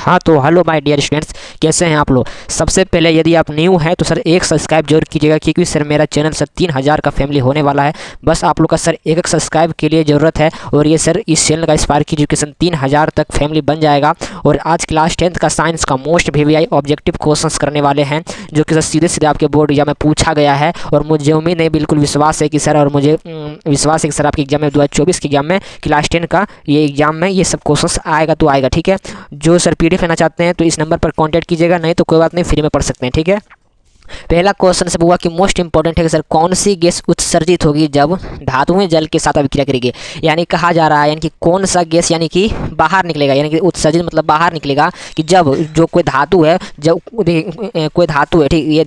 हाँ तो hello my dear students, कैसे हैं आप लोग। सबसे पहले यदि आप न्यू हैं तो सर एक सब्सक्राइब जरूर कीजिएगा, क्योंकि सर मेरा चैनल सर 3000 का फैमिली होने वाला है। बस आप लोग का सर एक सब्सक्राइब के लिए ज़रूरत है, और ये सर इस चैनल का स्पार्क एजुकेशन 3000 तक फैमिली बन जाएगा। और आज क्लास 10th का साइंस का मोस्ट VVI ऑब्जेक्टिव क्वेश्चंस करने वाले हैं, जो कि सर सीधे सीधे आपके बोर्ड एग्जाम में पूछा गया है। और मुझे उम्मीद नहीं, बिल्कुल विश्वास है कि सर, और मुझे विश्वास है कि सर आपके एग्जाम में 2024 के एग्जाम में क्लास 10 का ये एग्जाम में ये सब क्वेश्चंस आएगा तो आएगा। ठीक है, जो सर PDF लेना चाहते हैं तो इस नंबर पर कांटेक्ट कीजिएगा, नहीं तो कोई बात नहीं, फ्री में पढ़ सकते हैं। ठीक है, पहला क्वेश्चन से हुआ कि मोस्ट इंपॉर्टेंट है कि सर कौन सी गैस उत्सर्जित होगी जब धातुएं जल के साथ अभिक्रिया करेगी। यानी कहा जा रहा है यानी कि कौन सा गैस यानी कि बाहर निकलेगा, यानी कि उत्सर्जित मतलब बाहर निकलेगा कि जब जो कोई धातु है, जब कोई धातु है, ठीक, ये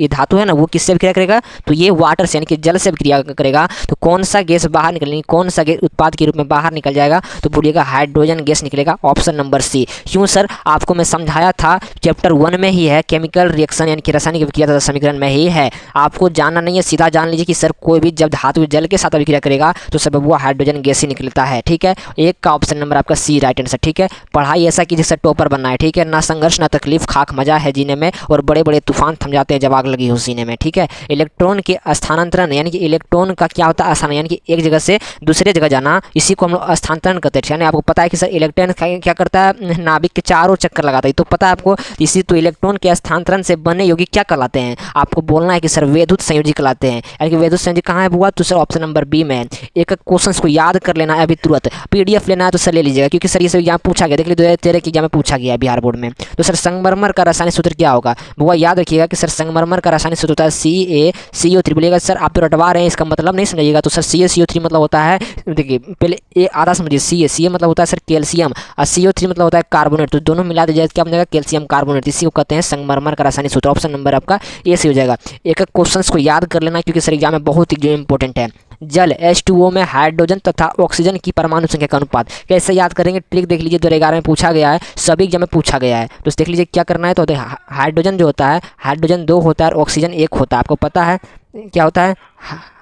धातु है ना, वो किससे अभिक्रिया करेगा, तो ये वाटर से यानी कि जल से अभिक्रिया करेगा। तो कौन सा गैस बाहर निकलेगी, कौन सा गैस उत्पाद के रूप में बाहर निकल जाएगा, तो बोलिएगा हाइड्रोजन गैस निकलेगा, ऑप्शन नंबर सी। क्यों सर, आपको मैं समझाया था चैप्टर 1 में ही है, केमिकल रिएक्शन यानी कि रासायनिक अभिक्रिया तथा समीकरण में ही है। आपको जानना नहीं है, सीधा जान लीजिए कि सर कोई भी जब धातु जल के साथ अभिक्रिया करेगा तो सब वो हाइड्रोजन गैस ही निकलता है। ठीक है, एक का ऑप्शन नंबर आपका सी राइट आंसर। ठीक है, पढ़ाई ऐसा कीजिए सर टॉपर बनना है। ठीक है, ना संघर्ष ना तकलीफ, खाक मजा है जीने में, और बड़े बड़े तूफान थम जाते हैं जब आग लगी हो सीने में। ठीक है, इलेक्ट्रॉन के स्थानांतरण यानी कि इलेक्ट्रॉन का क्या होता है, स्थान यानी कि एक जगह से दूसरे जगह जाना, इसी को हम लोग स्थानांतरण करते हैं। यानी आपको पता है कि सर इलेक्ट्रॉन क्या करता है, नाभिक के चारों चक्कर लगाता है, तो पता है आपको। इसी तो इलेक्ट्रॉन के स्थानांतरण से बने यौगिक क्या कहलाते हैं, आपको बोलना है कि सर वैद्युत संयोजी कहलाते हैं। यानी कि वैद्युत संयोजी कहाँ है हुआ, तो सर ऑप्शन नंबर बी में। एक क्वेश्चन को याद कर लेना है अभी तुरंत, PDF लेना है तो सर ले लीजिएगा, क्योंकि सर ये सब एग्जाम पूछा गया, देख लीजिए 2013 के एग्जाम में पूछा गया है बिहार बोर्ड में। तो सर संगमरमर का रासायनिक सूत्र क्या होगा, वो याद रखिएगा कि सर संगमरमर का रासायनिक सूत्र होता है CaCO3। बोलिएगा सर आप तो रटवा रहे हैं, इसका मतलब नहीं समझिएगा। तो सर CaCO3 मतलब होता है, देखिए पहले आधा समझिए, CA मतलब होता है सर कैल्शियम, और CO3 मतलब होता है कार्बोनेट। तो दोनों मिला दीजिए क्या बनेगा, कैल्शियम कार्बोनेट। इसी को कहते हैं संगमरमर का रासायनिक सूत्र। ऑप्शन नंबर आपका ए से हो जाएगा। एक क्वेश्चंस को याद कर लेना, क्योंकि सर एग्जाम में बहुत ही इंपॉर्टेंट है। जल H2O में हाइड्रोजन तथा ऑक्सीजन की परमाणु संख्या का अनुपात कैसे याद करेंगे, ट्रिक देख लीजिए, 2011 में पूछा गया है, सभी एग्जाम में पूछा गया है। तो देख लीजिए क्या करना है। तो हाइड्रोजन जो होता है, हाइड्रोजन 2 होता है और ऑक्सीजन 1 होता है। आपको पता है क्या होता है,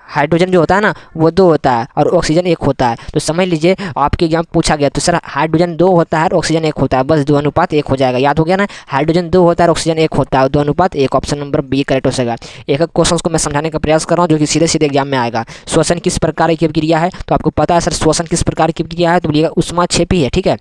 हाइड्रोजन जो होता है ना वो 2 होता है और ऑक्सीजन 1 होता है। तो समझ लीजिए आपके एग्जाम पूछा गया, तो सर हाइड्रोजन 2 होता है और ऑक्सीजन 1 होता है, बस 2:1 हो जाएगा। याद हो गया ना, हाइड्रोजन 2 होता है और ऑक्सीजन 1 होता है, 2:1। ऑप्शन नंबर बी करेक्ट हो जाएगा। एक क्वेश्चन को मैं समझाने का प्रयास कर रहा हूँ, जो कि सीधे सीधे एग्जाम में आएगा। श्वसन किस प्रकार की अभिक्रिया है, तो आपको पता है सर श्वसन किस प्रकार की अभिक्रिया है, तो बोलिएगा ऊष्माक्षेपी है। ठीक है,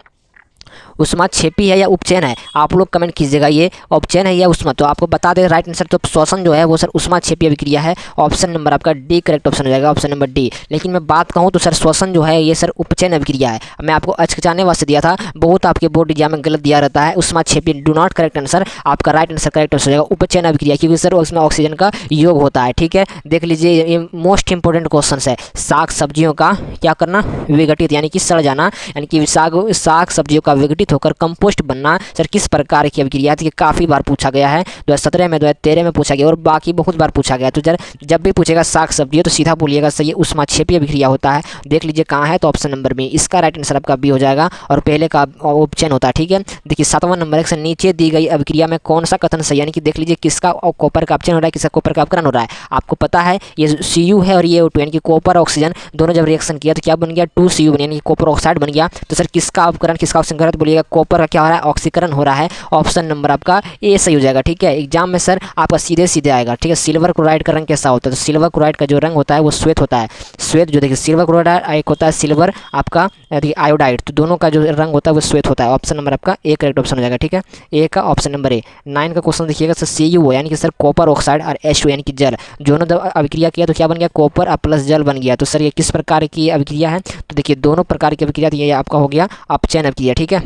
ऊष्माक्षेपी है या उपचयन है, आप लोग कमेंट कीजिएगा, ये उपचयन है या ऊष्मा। तो आपको बता दें राइट आंसर, तो श्वसन जो है वो सर ऊष्माक्षेपी अभिक्रिया है। ऑप्शन नंबर आपका डी करेक्ट ऑप्शन हो जाएगा, ऑप्शन नंबर डी। लेकिन मैं बात कहूँ तो सर श्वसन जो है ये सर उपचयन अभिक्रिया है। मैं आपको अचकचाने वास्ते दिया था, बहुत आपके बोर्ड एग्जाम में गलत दिया रहता है। ऊष्माक्षेपी डू नॉट करेक्ट आंसर, आपका राइट आंसर करेक्ट हो जाएगा उपचयन अभिक्रिया, क्योंकि सर उसमें ऑक्सीजन का योग होता है। ठीक है, देख लीजिए ये मोस्ट इंपॉर्टेंट क्वेश्चन है। साग सब्जियों का क्या करना, विघटित यानी कि सड़ जाना, यानी कि साग सब्जियों का विघटित होकर कंपोस्ट बनना सर किस प्रकार की अभिक्रिया थी, काफ़ी बार पूछा गया है। 2017 में, 2013 में पूछा गया, और बाकी बहुत बार पूछा गया। तो जब भी पूछेगा साग सब्जी तो सीधा बोलिएगा सर ये ऊष्माक्षेपी अभिक्रिया होता है। देख लीजिए कहाँ है, तो ऑप्शन नंबर बी, इसका राइट आंसर आपका बी हो जाएगा। और पहले का उपचयन होता है। ठीक है, देखिए 7वां नंबर से नीचे दी गई अभिक्रिया में कौन सा कथन सही, यानी कि देख लीजिए किसका कॉपर का अपचयन हो रहा है, किसका कॉपर का अपकरण हो रहा है। आपको पता है ये Cu है और ये O2, यानी कि कॉपर ऑक्सीजन दोनों जब रिएक्शन किया तो क्या बन गया, 2Cu बन, यानी कि कॉपर ऑक्साइड बन गया। तो सर किसका अपकरण किसका ऑक्सीकरण, तो बोलिएगा कॉपर का क्या हो रहा है, ऑक्सीकरण हो रहा है। ऑप्शन नंबर आपका ए सही हो जाएगा। ठीक है, एग्जाम में सर आपका सीधे सीधे आएगा। ठीक है, सिल्वर क्लोराइड का रंग कैसा होता है, तो सिल्वर क्लोराइड का जो रंग होता है वो श्वेत होता है। श्वेत जो देखिए सिल्वर क्लोराइड एक होता है, सिल्वर आपका आयोडाइड, तो दोनों का जो रंग होता है वो श्वेत होता है। ऑप्शन नंबर आपका ए करेक्ट ऑप्शन हो जाएगा। ठीक है, ए का ऑप्शन नंबर ए। 9 का क्वेश्चन देखिएगा सर CuO यानी कि सर कॉपर ऑक्साइड और H2 यानी कि जल, दोनों जब अभिक्रिया किया तो क्या बन गया, कॉपर और प्लस जल बन गया। तो सर ये किस प्रकार की अभिक्रिया है, तो देखिए दोनों प्रकार की अभिक्रिया, ये आपका हो गया अपचयन अभिक्रिया। ठीक है,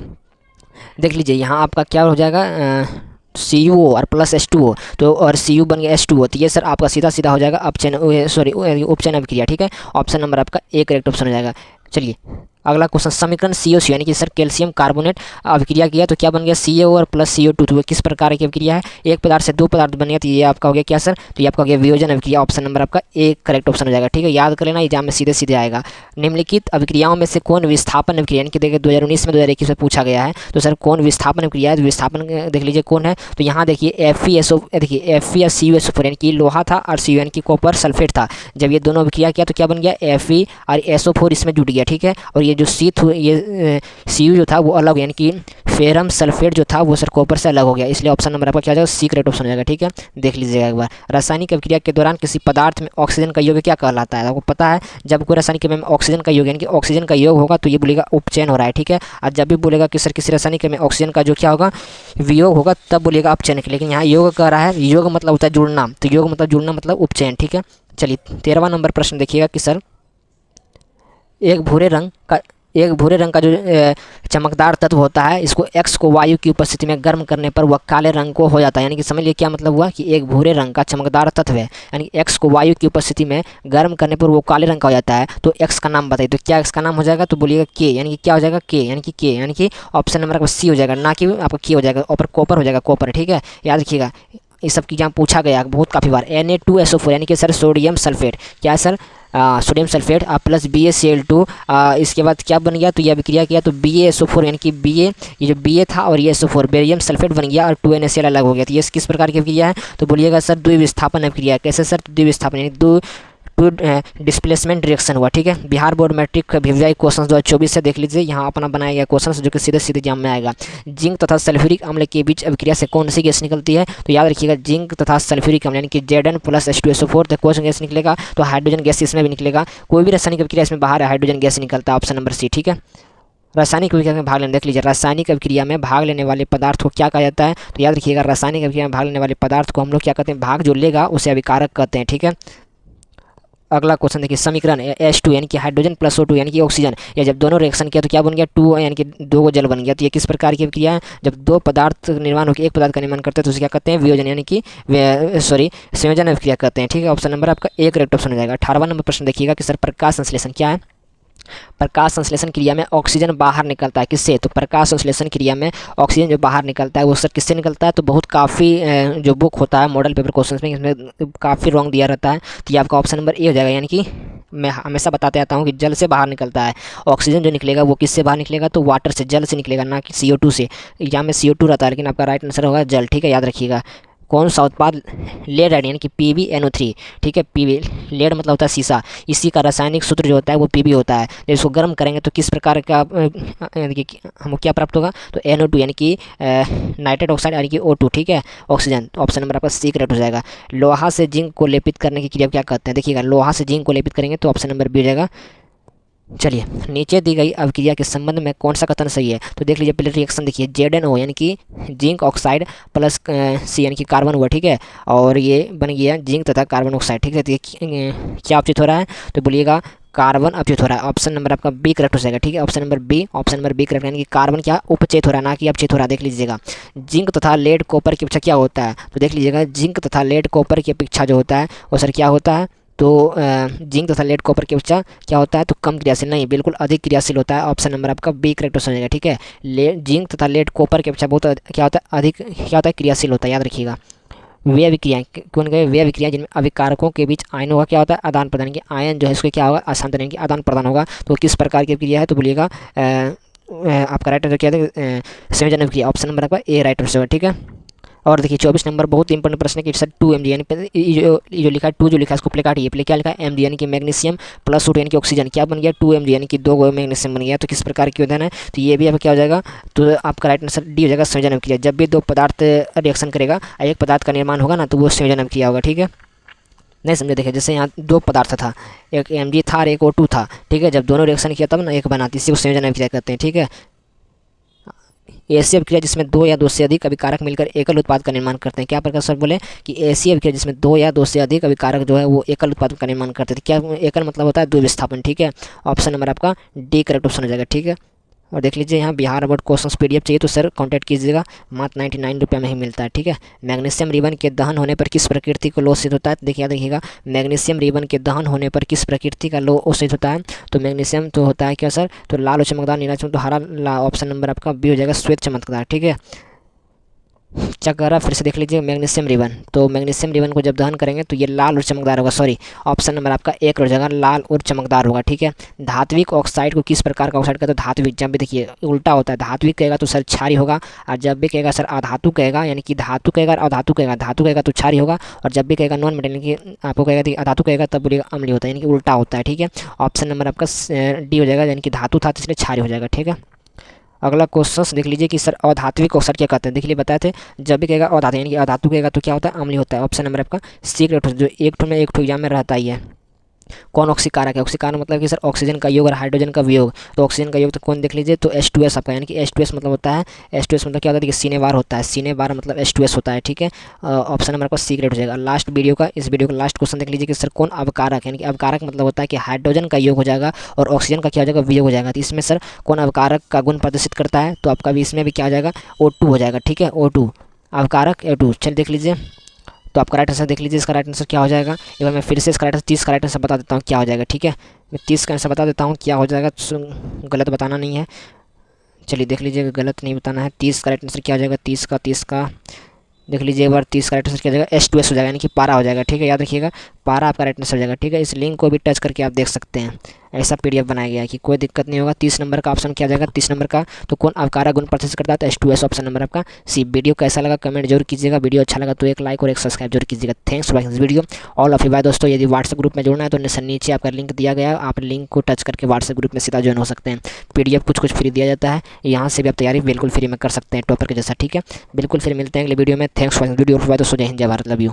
देख लीजिए यहाँ आपका क्या हो जाएगा, CuO और प्लस H2O, तो और Cu बन गया H2O, तो ये सर आपका सीधा सीधा हो जाएगा अपचयन, सॉरी उपचयन अभिक्रिया। ठीक है, ऑप्शन नंबर आपका ए करेक्ट ऑप्शन हो जाएगा। चलिए अगला क्वेश्चन, समीकरण COC यानी कि सर कैल्शियम कार्बोनेट अभिक्रिया किया तो क्या बन गया, CaO और प्लस CO2। तो किस प्रकार की अभिक्रिया है, एक पदार्थ से 2 पदार्थ बन गया, तो ये आपका हो गया क्या सर, तो ये आपका हो गया वियोजन अभिक्रिया। ऑप्शन नंबर आपका ए करेक्ट ऑप्शन हो जाएगा। ठीक है, याद कर लेना, एग्जाम में सीधे सीधे आएगा। निम्नलिखित अभिक्रियाओं में से कौन विस्थापन अभिक्रिया, यानी कि देखिए 2019 में 2021 में पूछा गया है। तो सर कौन विस्थापन अभिक्रिया है, तो विस्थापन देख लीजिए कौन है, तो यहाँ देखिए FeSO, देखिए Fe या CuSO4 यानी कि लोहा था और Cu यानी कि कॉपर सल्फेट था। जब ये दोनों अभिक्रिया किया तो क्या बन गया, Fe और SO4 इसमें जुट गया। ठीक है, और ये जो ये सी जो था वो अलग, यानी कि फेरम सल्फेट जो था वो सर कॉपर से अलग हो गया, इसलिए ऑप्शन नंबर आपका क्या हो जाएगा, सी करेक्ट ऑप्शन हो जाएगा। ठीक है, देख लीजिएगा एक बार। रासायनिक अभिक्रिया के दौरान किसी पदार्थ में ऑक्सीजन का योग क्या कहलाता है? आपको पता है, जब कोई रासायनिक में ऑक्सीजन का योग यानी कि ऑक्सीजन का योग होगा तो ये बोलेगा उपचयन हो रहा है। ठीक है, और जब भी बोलेगा कि सर किसी रासायनिक में ऑक्सीजन का जो क्या होगा, वियोग होगा, तब बोलेगा अपचयन। लेकिन यहाँ योग कह रहा है, योग मतलब होता है जुड़ना, तो योग मतलब जुड़ना मतलब उपचयन। ठीक है, चलिए 13वां नंबर प्रश्न देखिएगा कि सर एक भूरे रंग का जो चमकदार तत्व होता है, इसको एक्स को वायु की उपस्थिति में गर्म करने पर वह काले रंग को हो जाता है। यानी कि समझ लिए क्या मतलब हुआ कि एक भूरे रंग का चमकदार तत्व है, यानी एक्स को वायु की उपस्थिति में गर्म करने पर वो काले रंग का हो जाता है। तो एक्स का नाम बताइए, तो क्या एक्स का नाम हो जाएगा? तो बोलिएगा के, यानी कि क्या हो जाएगा, के, यानी कि ऑप्शन नंबर आपका सी हो जाएगा, ना कि आपका के हो जाएगा। और कॉपर हो जाएगा, कॉपर। ठीक है, याद रखिएगा, इस सब की एग्जाम पूछा गया बहुत काफ़ी बार। Na2SO4 यानी कि सर सोडियम सल्फेट, क्या है sir, sodium sulphate plus BaCl2, इसके बाद क्या बन गया, तो यह अभिक्रिया किया तो BaSO4 यानी कि ये जो Ba था और ये SO4 बेरियम सल्फेट बन गया और 2NaCl अलग हो गया। तो ये किस प्रकार की अभिक्रिया है? तो बोलिएगा सर द्विविस्थापन अभिक्रिया। कैसे सर? द्विविस्थापन यानी टू डिस्प्लेसमेंट रिएक्शन हुआ। ठीक है, Bihar board matric VVI question 2024 से देख लीजिए, यहाँ अपना बनाया गया क्वेश्चन जो कि सीधे एग्जाम में आएगा। जिंक तथा सल्फ्यूरिक अम्ल के बीच अभिक्रिया से कौन सी गैस निकलती है? तो याद रखिएगा, जिंक तथा सल्फ्यूरिक अम्ल यानी कि Zn प्लस H2SO4, तो कौन सा गैस निकलेगा? तो हाइड्रोजन गैस इसमें भी निकलेगा। कोई भी रासायनिक अभिक्रिया इसमें बाहर है, हाइड्रोजन गैस निकलता है, ऑप्शन नंबर सी। ठीक है, रासायनिक अभिक्रिया में भाग लेने, देख लीजिए, रासायनिक अभिक्रिया में भाग लेने वाले पदार्थ को क्या कहा जाता है? तो याद रखिएगा, रासायनिक अभिक्रिया में भाग लेने वाले पदार्थ को हम लोग क्या कहते हैं? भाग जो लेगा उसे अभिकारक कहते हैं। ठीक है, अगला क्वेश्चन देखिए, समीकरण H2 यानी कि हाइड्रोजन प्लस O2 यानी कि ऑक्सीजन, या जब दोनों रिएक्शन किया तो क्या बन गया, 2 यानी कि 2 को जल बन गया। तो ये किस प्रकार की अभिक्रिया है? जब दो पदार्थ निर्माण होकर एक पदार्थ का निर्माण करते हैं तो उसे क्या कहते हैं? वियोजन यानी कि संयोजन अभिक्रिया कहते हैं। ठीक है, ऑप्शन नंबर आपका एक करेक्ट ऑप्शन हो जाएगा। 18वां नंबर प्रश्न देखिएगा कि सर प्रकाश संश्लेषण क्या है? प्रकाश संश्लेषण क्रिया में ऑक्सीजन बाहर निकलता है, किससे? तो प्रकाश संश्लेषण क्रिया में ऑक्सीजन जो बाहर निकलता है वो सर किससे निकलता है? तो बहुत काफ़ी जो बुक होता है मॉडल पेपर क्वेश्चन में, इसमें काफ़ी रॉन्ग दिया रहता है। तो ये आपका ऑप्शन नंबर ए हो जाएगा, यानी कि मैं हमेशा बताते आता हूँ कि जल से बाहर निकलता है। ऑक्सीजन जो निकलेगा वो किससे बाहर निकलेगा? तो वाटर से, जल से निकलेगा, ना कि CO2 से। एग्जाम में CO2 रहता है, लेकिन आपका राइट आंसर होगा जल। ठीक है, याद रखिएगा। कौन सा उत्पाद लेड आयन यानी कि PbNO3, ठीक है, पीबी लेड मतलब होता है शीशा, इसी का रासायनिक सूत्र जो होता है वो Pb होता है। जब इसको गर्म करेंगे तो किस प्रकार का हमको क्या प्राप्त होगा? तो NO2 यानी कि नाइट्रेट ऑक्साइड यानी कि O2। ठीक है, ऑक्सीजन। तो ऑप्शन नंबर आपका सी करेक्ट हो जाएगा। लोहा से जिंक को लेपित करने की क्रिया क्या कहते हैं? देखिएगा, लोहा से जिंक को लेपित करेंगे तो ऑप्शन नंबर बी हो जाएगा। चलिए, नीचे दी गई अभिक्रिया के संबंध में कौन सा कथन सही है? तो देख लीजिए, पहले रिएक्शन देखिए, ZnO यानी कि जिंक ऑक्साइड प्लस C यानी कि कार्बन हुआ। ठीक है, और ये बन गया जिंक तथा कार्बन ऑक्साइड। ठीक है, तो ये क्या अपचित हो रहा है? तो बोलिएगा कार्बन अपचित हो रहा है। ऑप्शन नंबर आपका बी करेक्ट हो जाएगा। ठीक है, ऑप्शन नंबर बी करेक्ट, यानी कि कार्बन क्या उपचेत हो रहा है, ना कि अपचित हो रहा है। देख लीजिएगा, जिंक तथा लेड कॉपर की अपेक्षा क्या होता है? तो देख लीजिएगा, जिंक तथा लेड कॉपर की अपेक्षा जो होता है वो सर क्या होता है? तो जिंक तथा लेड कॉपर की अपेक्षा क्या होता है? तो कम क्रियाशील नहीं, बिल्कुल अधिक क्रियाशील होता है। ऑप्शन नंबर आपका बी करेक्ट हो जाएगा। ठीक है, जिंक तथा लेड कॉपर की अपेक्षा बहुत क्या होता है? अधिक क्या होता है? क्रियाशील होता है, याद रखिएगा। वे अभिक्रियाएं कौन गए? वे अभिक्रियाएं जिनमें अभिकारकों के बीच आयनों का क्या होता है? आदान प्रदान, की आयन जो है इसको क्या होगा? अशांतरण यानी कि आदान प्रदान होगा। तो किस प्रकार की अभिक्रिया है? तो बोलिएगा आपका राइट आंसर क्या है? संयोजन अभिक्रिया, ऑप्शन नंबर आपका ए राइट आंसर होगा। ठीक है, और देखिए 24 नंबर बहुत इंपॉर्टेंट प्रश्न है कि सर 2Mg यानी जो लिखा है 2 जो लिखा है इसको प्ले काटिए, प्ले क्या लिखा है? Mg यानी कि मैग्नीशियम प्लस O2 यानी कि ऑक्सीजन, क्या बन गया? 2Mg यानी कि 2 मैग्नीशियम बन गया। तो किस प्रकार की उदाहरण है? तो ये भी आपका क्या हो जाएगा? तो आपका राइट आंसर डी हो जाएगा, संयोजन अभिक्रिया। जब भी दो पदार्थ रिएक्शन करेगा, एक पदार्थ का निर्माण होगा ना, तो वो संयोजन अभिक्रिया होगा। ठीक है, नहीं समझे? देखिए, जैसे यहाँ दो पदार्थ था, एक Mg था और एक O2 था। ठीक है, जब दोनों रिएक्शन किया तब ना एक बनाती, इसी को संयोजन अभिक्रिया कहते हैं। ठीक है, ऐसी अभिक्रिया जिसमें दो या दो से अधिक अभिकारक मिलकर एकल उत्पाद का निर्माण करते हैं। क्या प्रकार सर बोले कि ऐसी अभिक्रिया जिसमें दो या दो से अधिक अभिकारक जो है वो एकल उत्पाद का निर्माण करते थे। क्या एकल मतलब होता है? द्विविस्थापन। ठीक है, ऑप्शन नंबर आपका डी करेक्ट ऑप्शन हो जाएगा। ठीक है, और देख लीजिए यहाँ बिहार बोर्ड क्वेश्चन PDF चाहिए तो सर कांटेक्ट कीजिएगा, मात्र 99 रुपये में ही मिलता है। ठीक है, मैग्नीशियम रिबन के दहन होने पर किस प्रकृति को लोह सिद्ध होता है? देखिएगा, मैग्नीशियम रिबन के दहन होने पर किस प्रकृति का लोह सिद्ध होता है? तो मैग्नीशियम तो होता है क्या सर? तो लाल और चमकदार, नीला चमक, तो हरा। ऑप्शन नंबर आपका बी हो जाएगा, श्वेत चमकदार। ठीक है, चेक कर रहा, फिर से देख लीजिए मैग्नीशियम रिबन। तो मैग्नीशियम रिबन को जब दहन करेंगे तो ये लाल और चमकदार होगा। सॉरी, ऑप्शन नंबर आपका एक हो जाएगा, लाल और चमकदार होगा। ठीक है। धात्विक ऑक्साइड को किस प्रकार का ऑक्साइड कहते हैं? तो धात्विक, जब भी देखिए उल्टा होता है, धात्विक कहेगा तो सर क्षारी होगा, और जब भी कहेगा सर अधातु कहेगा, यानी कि धातु कहेगा और अधातु कहेगा, धातु कहेगा तो क्षारी होगा, और जब भी कहेगा नॉन मेटल, यानी कि आपको कहेगा अधातु कहेगा तब बोलेगा अम्लीय होता है, यानी कि उल्टा होता है। ठीक है। ऑप्शन नंबर आपका डी हो जाएगा, यानी कि धातु था तो इसलिए क्षारी हो जाएगा। ठीक है। अगला क्वेश्चन देख लीजिए कि सर अधात्विक ऑक्साइड क्या कहते हैं? देखिए बताए थे, जब भी कहेगा अधातु यानी कि अधातु कहेगा तो क्या होता है? अम्लीय होता है। ऑप्शन नंबर आपका सी, जो एक ठो में एक ठो एग्जाम में रहता ही है। कौन ऑक्सीकारक है? ऑक्सीकारक मतलब कि सर ऑक्सीजन का योग और हाइड्रोजन का वियोग। तो ऑक्सीजन का योग तो कौन देख लीजिए, तो H2S आपका, यानी कि H2S मतलब होता है, H2S मतलब क्या होता है कि सीने बार होता है, सीने बार मतलब H2S होता है। ठीक है। ऑप्शन नंबर आपका सी ग्रेड हो जाएगा। लास्ट वीडियो का, इस वीडियो का लास्ट क्वेश्चन देख लीजिए कि सर कौन अवकारक, यानी कि अवकारक मतलब होता है कि हाइड्रोजन का योग हो जाएगा और ऑक्सीजन का क्या हो जाएगा? वियोग हो जाएगा। तो इसमें सर कौन अवकारक का गुण प्रदर्शित करता है? तो आपका भी इसमें भी क्या हो जाएगा? O2 हो जाएगा। ठीक है। O2 अवकारक O2। चलिए देख लीजिए, तो आप करेक्ट आंसर देख लीजिए। इसका राइट आंसर क्या हो जाएगा? एक बार मैं फिर से इसका राइट आंसर 30 का राइट आंसर बता देता हूँ क्या हो जाएगा। ठीक है। मैं 30 का आंसर बता देता हूँ क्या हो जाएगा, गलत बताना नहीं है। चलिए देख लीजिए, गलत नहीं बताना है। 30 का राइट आंसर क्या हो जाएगा? 30 का देख लीजिए एक बार, 30 का राइट आंसर क्या हो जाएगा? H2S हो जाएगा, यानी कि पारा हो जाएगा। ठीक है। याद रखिएगा, पारा आपका राइट आंसर हो जाएगा। ठीक है। इस लिंक को भी टच करके आप देख सकते हैं, ऐसा PDF बनाया गया है कि कोई दिक्कत नहीं होगा। 30 नंबर का ऑप्शन क्या हो जाएगा? 30 नंबर का तो कौन अवकारक गुण प्रदर्शित करता है? तो H2S ऑप्शन नंबर आपका सी। वीडियो कैसा लगा कमेंट जरूर कीजिएगा। वीडियो अच्छा लगा तो एक लाइक और एक सब्सक्राइब जरूर कीजिएगा। Thanks for watching this video all of you. Bye दोस्तों, यदि व्हाट्सएप ग्रुप में जुड़ना है तो नीचे आपका लिंक दिया गया है, आप लिंक को टच करके व्हाट्सएप ग्रुप में सीधा ज्वाइन हो सकते हैं। PDF कुछ फ्री दिया जाता है, यहाँ से भी आप तैयारी बिल्कुल फ्री में कर सकते हैं टॉपर के जैसा। ठीक है। बिल्कुल फ्री। मिलते हैं अगले वीडियो में। Thanks for watching video. Bye दोस्तों, जय हिंद, जय भारत, लव यू।